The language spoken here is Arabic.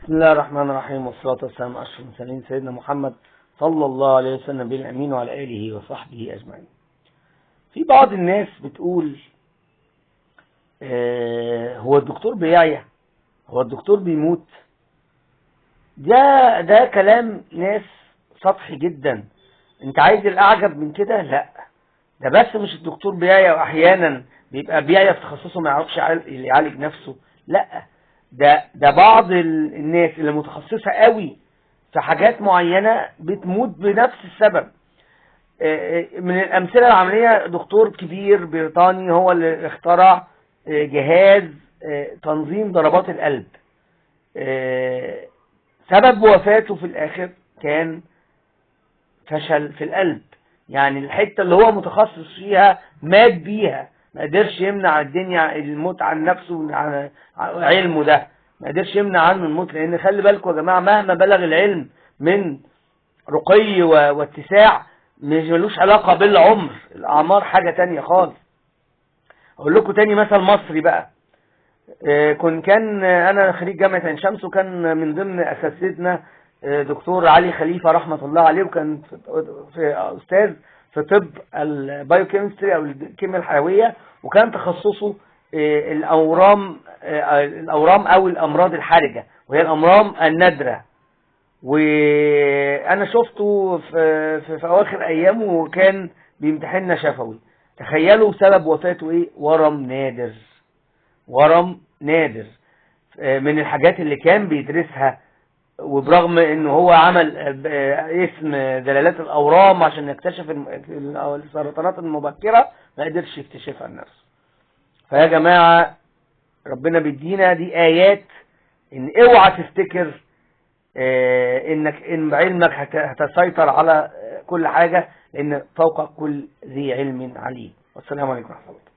بسم الله الرحمن الرحيم، والصلاة والسلام على أشرف المرسلين سيدنا محمد صلى الله عليه وسلم بالأمين وعلى آله وصحبه أجمعين. في بعض الناس بتقول هو الدكتور بيعيا، هو الدكتور بيموت. ده كلام ناس سطحي جدا. انت عايز الأعجب من كده؟ لا، ده بس مش الدكتور بيعيا وأحيانا بيبقى بيعيا في تخصصه ما يعرفش يعالج نفسه. لا، ده بعض الناس اللي متخصصة قوي في حاجات معينة بتموت بنفس السبب. من الأمثلة العملية دكتور كبير بريطاني هو اللي اخترع جهاز تنظيم ضربات القلب. سبب وفاته في الآخر كان فشل في القلب، يعني الحتة اللي هو متخصص فيها مات بيها، ما قدرش يمنع الدنيا الموت عن نفسه، عن علمه ده ما قدرش يمنع عنه الموت. لأن خلي بالكم يا جماعة، مهما بلغ العلم من رقي واتساع ملوش علاقة بالعمر. الأعمار حاجة تانية خالص. أقول لكم تاني مثل مصري بقى. كان أنا خريج جامعة عين شمس، وكان من ضمن أساتذتنا دكتور علي خليفة رحمة الله عليه، وكان في أستاذ في طب البايوكيمستري أو الكيمياء الحيوية، وكان تخصصه الأورام أو الأمراض الحرجة، وهي الأمراض النادرة. وانا شفته في اواخر ايامه وكان بيمتحننا شفوي. تخيلوا سبب وفاته ايه؟ ورم نادر. ورم نادر من الحاجات اللي كان بيدرسها، وبرغم انه هو عمل اسم دلالات الاورام عشان يكتشف السرطانات المبكرة، ما قدرش يكتشفها لنفسه. فيا جماعة، ربنا بيدينا دي ايات ان اوعى تفتكر انك ان علمك هتسيطر على كل حاجة، لان فوق كل ذي علم عليم. والسلام عليكم ورحمة الله.